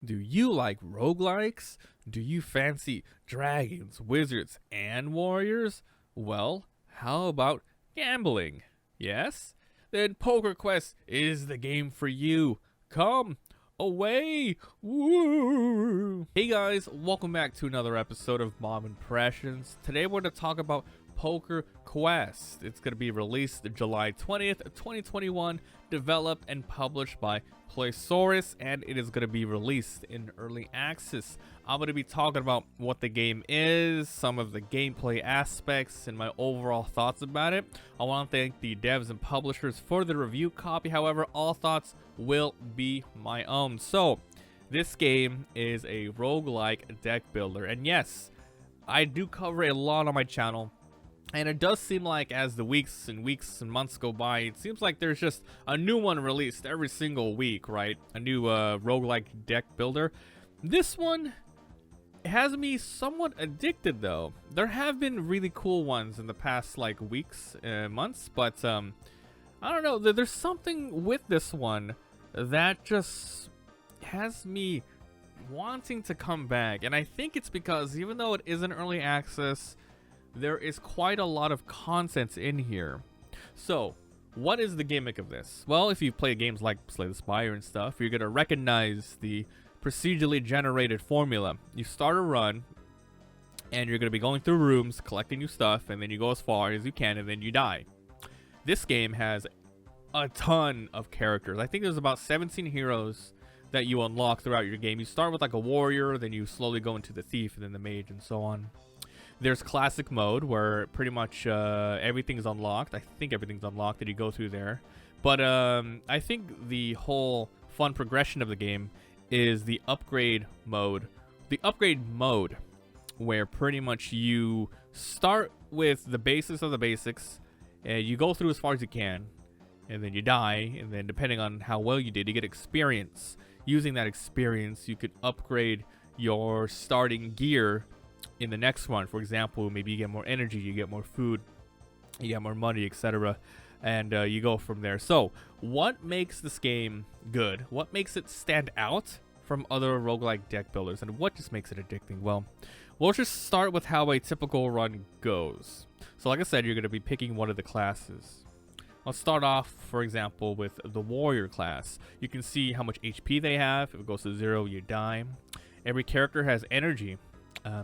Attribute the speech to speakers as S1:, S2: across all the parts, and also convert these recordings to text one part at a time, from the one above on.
S1: Do you like roguelikes? Do you fancy dragons, wizards, and warriors? Well, how about gambling? Yes? Then Poker Quest is the game for you. Come away! Woo! Hey guys, welcome back to another episode of Mabimpressions. Today we're going to talk about Poker Quest. It's going to be released July 20th, 2021, developed and published by Playsaurus, and it is going to be released in early access. I'm going to be talking about what the game is, some of the gameplay aspects, and my overall thoughts about it. I want to thank the devs and publishers for the review copy. However, all thoughts will be my own. So, this game is a roguelike deck builder, and yes, I do cover a lot on my channel. And it does seem like as the weeks and months go by, it seems like there's just a new one released every single week, right? A new roguelike deck builder. This one has me somewhat addicted, though. There have been really cool ones in the past, like, weeks, months, but I don't know. There's something with this one that just has me wanting to come back. And I think it's because even though it is an early access, there is quite a lot of content in here. So, what is the gimmick of this? Well, if you've played games like Slay the Spire and stuff, you're going to recognize the procedurally generated formula. You start a run, and you're going to be going through rooms, collecting new stuff, and then you go as far as you can, and then you die. This game has a ton of characters. I think there's about 17 heroes that you unlock throughout your game. You start with like a warrior, then you slowly go into the thief, and then the mage, and so on. There's classic mode where pretty much everything's unlocked. I think everything's unlocked that you go through there. But I think the whole fun progression of the game is the upgrade mode. The upgrade mode where pretty much you start with the basis of the basics and you go through as far as you can, and then you die, and then depending on how well you did, you get experience. Using that experience, you could upgrade your starting gear in the next one. For example, maybe you get more energy, you get more food, you get more money, etc. And you go from there. So, what makes this game good? What makes it stand out from other roguelike deck builders? And what just makes it addicting? Well, we'll just start with how a typical run goes. So, like I said, you're going to be picking one of the classes. I'll start off, for example, with the warrior class. You can see how much HP they have. If it goes to 0, you die. Every character has energy.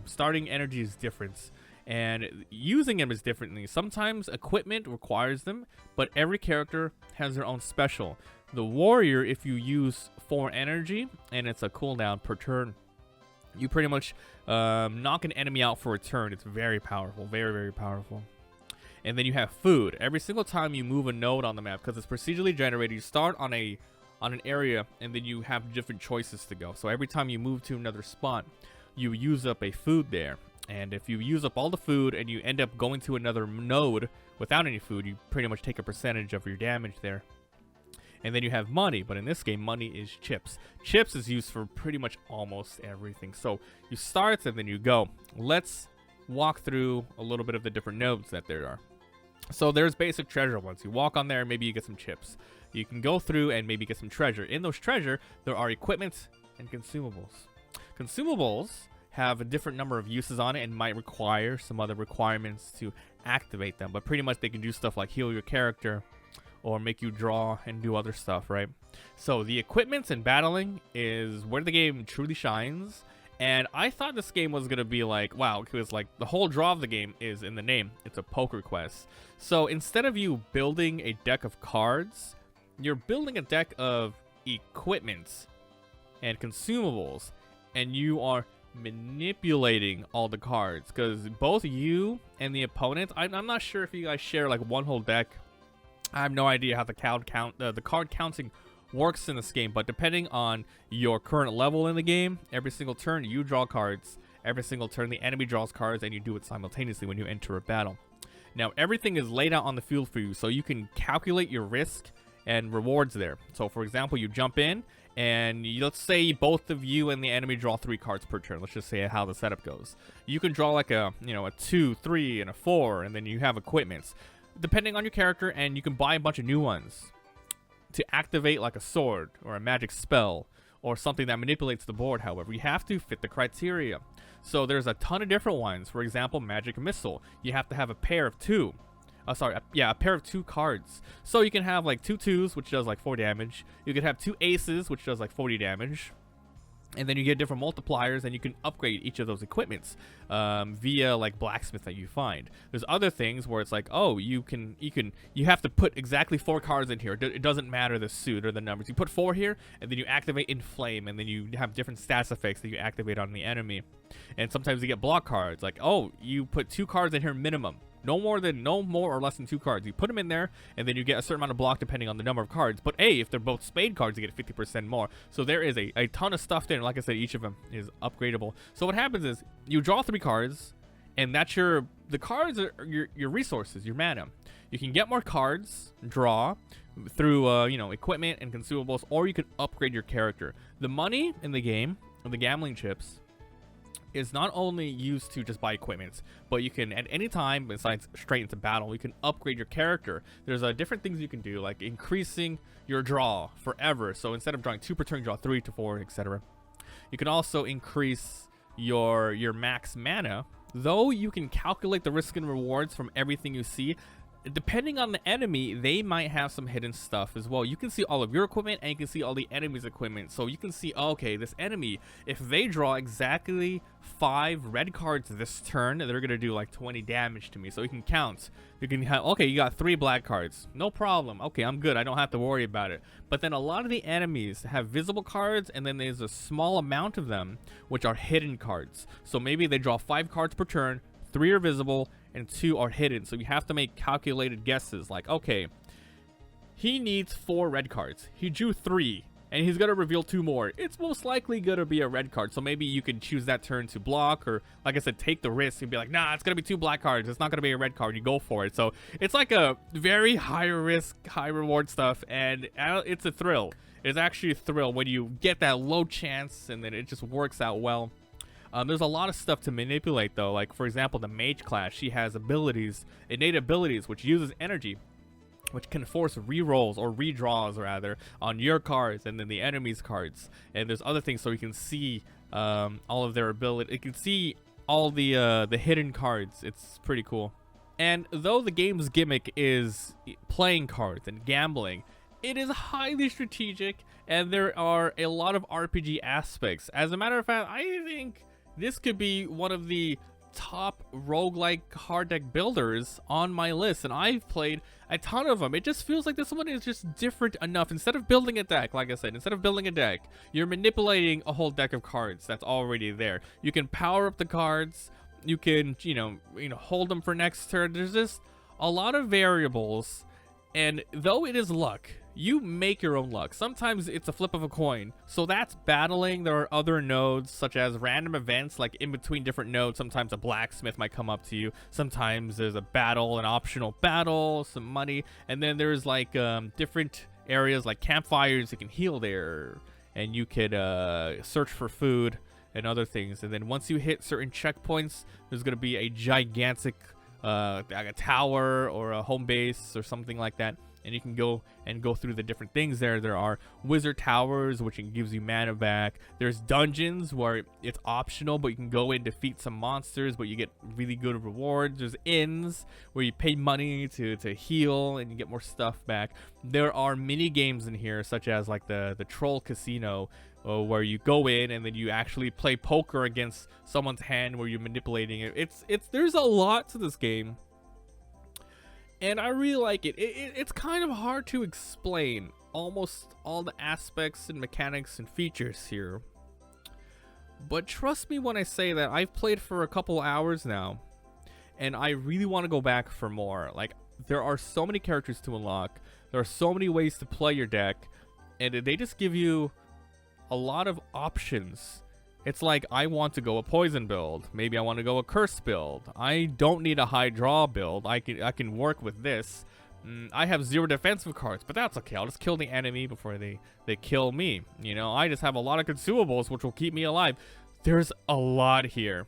S1: Starting energy is different, and using them is differently. Sometimes equipment requires them, but every character has their own special. The warrior, if you use 4 energy, and it's a cooldown per turn, you pretty much knock an enemy out for a turn. It's very powerful, very, very powerful. And then you have food. Every single time you move a node on the map, because it's procedurally generated, you start on an area, and then you have different choices to go. So every time you move to another spot, you use up a food there, and if you use up all the food and you end up going to another node without any food, you pretty much take a percentage of your damage there. And then you have money, but in this game, money is chips. Chips is used for pretty much almost everything. So you start and then you go. Let's walk through a little bit of the different nodes that there are. So there's basic treasure ones. You walk on there, maybe you get some chips. You can go through and maybe get some treasure. In those treasure, there are equipment and consumables. Consumables have a different number of uses on it and might require some other requirements to activate them, but pretty much they can do stuff like heal your character or make you draw and do other stuff, right? So the equipment and battling is where the game truly shines, and I thought this game was going to be like, wow, because like the whole draw of the game is in the name. It's a poker quest. So instead of you building a deck of cards, you're building a deck of equipment and consumables, and you are manipulating all the cards, because both you and the opponent, I'm not sure if you guys share like one whole deck. I have no idea how the card counting works in this game, but depending on your current level in the game, every single turn you draw cards, every single turn the enemy draws cards, and you do it simultaneously when you enter a battle. Now everything is laid out on the field for you, so you can calculate your risk and rewards there. So for example, you jump in, and let's say both of you and the enemy draw 3 cards per turn. Let's just say how the setup goes. You can draw like a 2, 3, and a 4, and then you have equipments, depending on your character, and you can buy a bunch of new ones to activate like a sword or a magic spell or something that manipulates the board. However, you have to fit the criteria. So there's a ton of different ones. For example, Magic Missile. You have to have a pair of two. A pair of 2 cards. So you can have like 2 2s, which does like 4 damage. You could have 2 aces, which does like 40 damage. And then you get different multipliers, and you can upgrade each of those equipments via like blacksmith that you find. There's other things where it's like, oh, you have to put exactly 4 cards in here. It doesn't matter the suit or the numbers. You put 4 here, and then you activate Inflame, and then you have different stats effects that you activate on the enemy. And sometimes you get block cards, like, oh, you put 2 cards in here minimum. No more or less than 2 cards. You put them in there, and then you get a certain amount of block depending on the number of cards. But hey, if they're both spade cards, you get 50% more. So there is a ton of stuff there. And like I said, each of them is upgradable. So what happens is you draw 3 cards, and that's the cards are your resources, your mana. You can get more cards, draw through equipment and consumables, or you can upgrade your character. The money in the game, or the gambling chips, is not only used to just buy equipment, but you can at any time, besides straight into battle, you can upgrade your character. There's different things you can do, like increasing your draw forever. So instead of drawing 2 per turn, you draw 3 to 4, etc. You can also increase your max mana, though you can calculate the risk and rewards from everything you see. Depending on the enemy, they might have some hidden stuff as well. You can see all of your equipment, and you can see all the enemy's equipment. So you can see, okay, this enemy, if they draw exactly 5 red cards this turn, they're going to do like 20 damage to me. So you can count. You can have, okay, you got 3 black cards. No problem. Okay, I'm good. I don't have to worry about it. But then a lot of the enemies have visible cards, and then there's a small amount of them which are hidden cards. So maybe they draw 5 cards per turn, 3 are visible, and 2 are hidden. So you have to make calculated guesses, like, okay, he needs 4 red cards. He drew 3, and he's gonna reveal 2 more. It's most likely gonna be a red card. So maybe you can choose that turn to block, or like I said, take the risk and be like, nah, it's gonna be 2 black cards. It's not gonna be a red card. You go for it. So it's like a very high risk, high reward stuff, and it's a thrill. It's actually a thrill when you get that low chance, and then it just works out well. There's a lot of stuff to manipulate, though. Like, for example, the mage class, she has abilities, innate abilities, which uses energy, which can force rerolls or redraws, rather, on your cards and then the enemy's cards. And there's other things, so you can see all of their ability. You can see all the hidden cards. It's pretty cool. And though the game's gimmick is playing cards and gambling, it is highly strategic, and there are a lot of RPG aspects. As a matter of fact, I think this could be one of the top roguelike hard deck builders on my list, and I've played a ton of them. It just feels like this one is just different enough. Instead of building a deck, like I said, instead of building a deck, you're manipulating a whole deck of cards that's already there. You can power up the cards. You can, hold them for next turn. There's just a lot of variables, and though it is luck, you make your own luck. Sometimes it's a flip of a coin. So that's battling. There are other nodes, such as random events, like in between different nodes. Sometimes a blacksmith might come up to you. Sometimes there's a battle, an optional battle, some money. And then there's like different areas like campfires. You can heal there, and you could search for food and other things. And then once you hit certain checkpoints, there's going to be a gigantic like a tower or a home base or something like that. And you can go through the different things there. There are wizard towers, which gives you mana back. There's dungeons where it's optional, but you can go and defeat some monsters, but you get really good rewards. There's inns where you pay money to heal and you get more stuff back. There are mini games in here, such as like the troll casino, where you go in and then you actually play poker against someone's hand where you're manipulating it. There's a lot to this game. And I really like it. It's kind of hard to explain almost all the aspects and mechanics and features here. But trust me when I say that I've played for a couple hours now, and I really want to go back for more. Like, there are so many characters to unlock. There are so many ways to play your deck, and they just give you a lot of options. It's like, I want to go a poison build. Maybe I want to go a curse build. I don't need a high draw build. I can work with this. I have 0 defensive cards, but that's okay. I'll just kill the enemy before they kill me. I just have a lot of consumables, which will keep me alive. There's a lot here.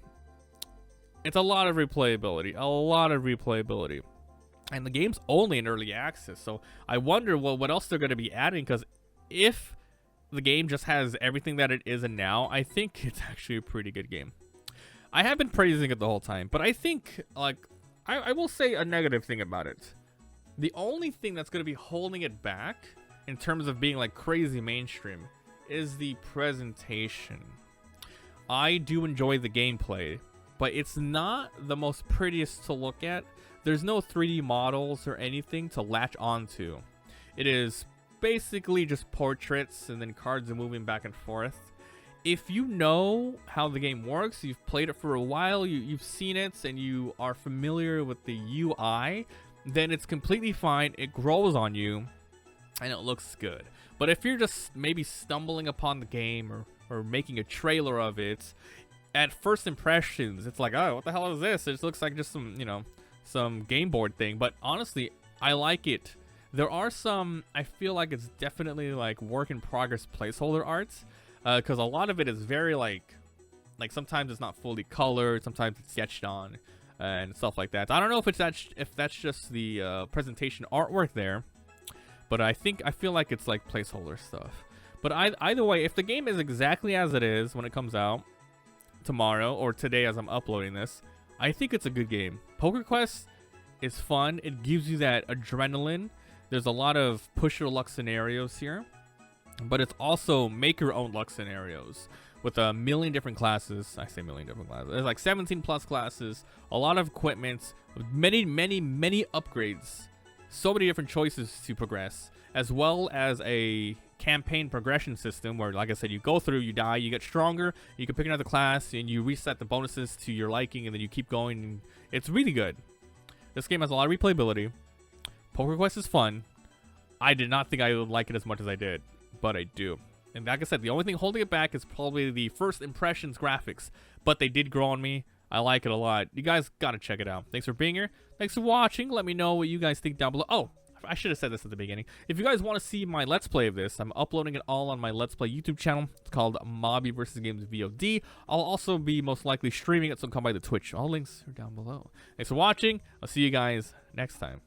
S1: It's a lot of replayability. A lot of replayability. And the game's only in early access, so I wonder what else they're going to be adding, because if the game just has everything that it is, and now I think it's actually a pretty good game. I have been praising it the whole time, but I think, like, I will say a negative thing about it. The only thing that's going to be holding it back in terms of being like crazy mainstream is the presentation. I do enjoy the gameplay, but it's not the most prettiest to look at. There's no 3D models or anything to latch onto. It is basically just portraits and then cards are moving back and forth. If you know how the game works, you've played it for a while, you've seen it, and you are familiar with the UI, then it's completely fine. It grows on you, and it looks good. But if you're just maybe stumbling upon the game or making a trailer of it, at first impressions, it's like, oh, what the hell is this? It just looks like just some, you know, some game board thing. But honestly, I like it. There are some, I feel like it's definitely like work in progress placeholder arts. Because a lot of it is very like sometimes it's not fully colored, sometimes it's sketched on, and stuff like that. I don't know if that's just the presentation artwork there, but I feel like it's like placeholder stuff. But either way, if the game is exactly as it is when it comes out tomorrow or today as I'm uploading this, I think it's a good game. Poker Quest is fun. It gives you that adrenaline. There's a lot of push your luck scenarios here. But it's also make your own luck scenarios with a million different classes. I say million different classes. There's like 17 plus classes, a lot of equipment, many upgrades, so many different choices to progress, as well as a campaign progression system where, like I said, you go through, you die, you get stronger, you can pick another class, and you reset the bonuses to your liking, and then you keep going. It's really good. This game has a lot of replayability. Poker Quest is fun. I did not think I would like it as much as I did, but I do. And like I said, the only thing holding it back is probably the first impressions graphics, but they did grow on me. I like it a lot. You guys gotta check it out. Thanks for being here. Thanks for watching. Let me know what you guys think down below. Oh, I should have said this at the beginning. If you guys want to see my Let's Play of this, I'm uploading it all on my Let's Play YouTube channel. It's called Mabimpressions VOD. I'll also be most likely streaming it, so come by the Twitch. All links are down below. Thanks for watching. I'll see you guys next time.